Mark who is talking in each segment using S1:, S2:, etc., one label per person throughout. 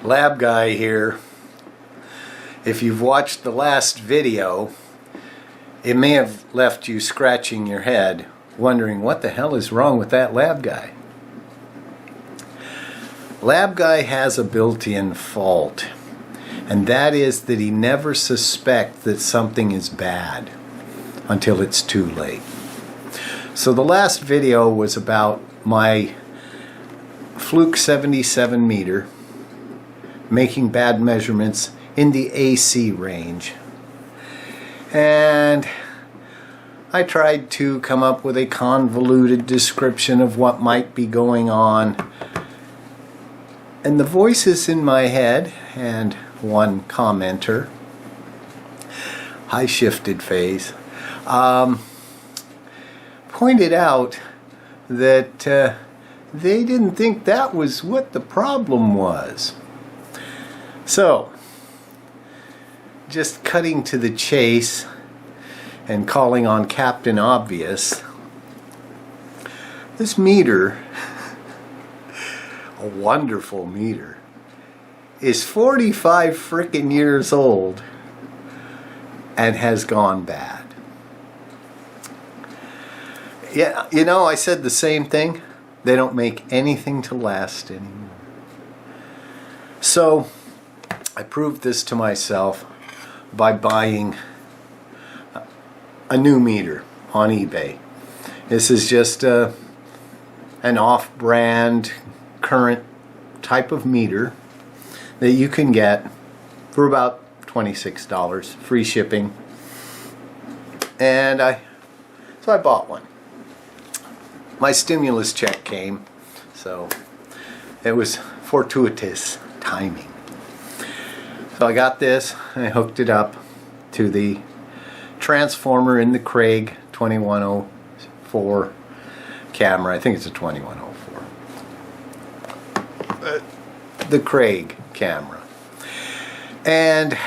S1: Lab Guy here. If you've watched the last video, it may have left you scratching your head, wondering what the hell is wrong with that Lab Guy. Lab Guy has a built-in fault, and that is that he never suspects that something is bad until it's too late. So the last video was about my Fluke 77 meter making bad measurements in the AC range, and I tried to come up with a convoluted description of what might be going on, and the voices in my head and one commenter, high shifted phase, pointed out that they didn't think that was what the problem was. So, just cutting to the chase and calling on Captain Obvious, this meter, a wonderful meter, is 45 frickin' years old and has gone bad. Yeah, you know, I said the same thing. They don't make anything to last anymore. So, I proved this to myself by buying a new meter on eBay. This is just an off-brand current type of meter that you can get for about $26, free shipping. And so I bought one. My stimulus check came, so it was fortuitous timing. So I got this, and I hooked it up to the transformer in the Craig 2104 camera. I think it's a 2104. The Craig camera. And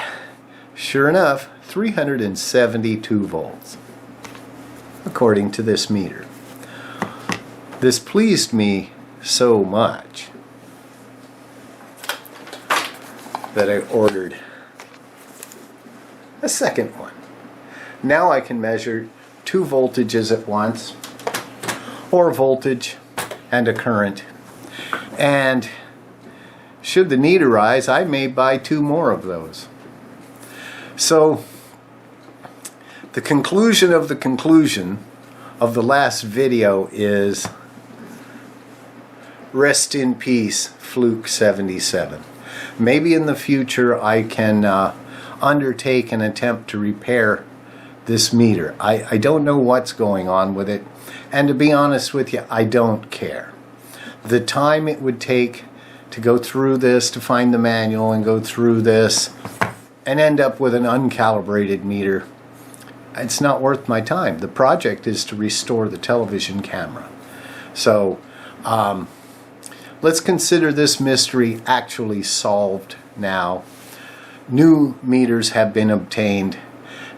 S1: sure enough, 372 volts, according to this meter. This pleased me so much that I ordered a second one. Now I can measure two voltages at once, or voltage and a current. And should the need arise, I may buy two more of those. So the conclusion of the last video is rest in peace, Fluke 77. Maybe in the future I can undertake an attempt to repair this meter. I don't know what's going on with it, and to be honest with you, I don't care. The time it would take to go through this, to find the manual and go through this and end up with an uncalibrated meter, it's not worth my time. The project is to restore the television camera. So let's consider this mystery actually solved now. New meters have been obtained,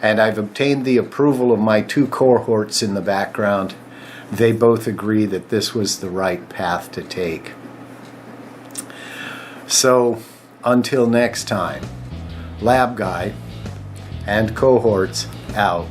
S1: and I've obtained the approval of my two cohorts in the background. They both agree that this was the right path to take. So, until next time, Lab Guy and cohorts out.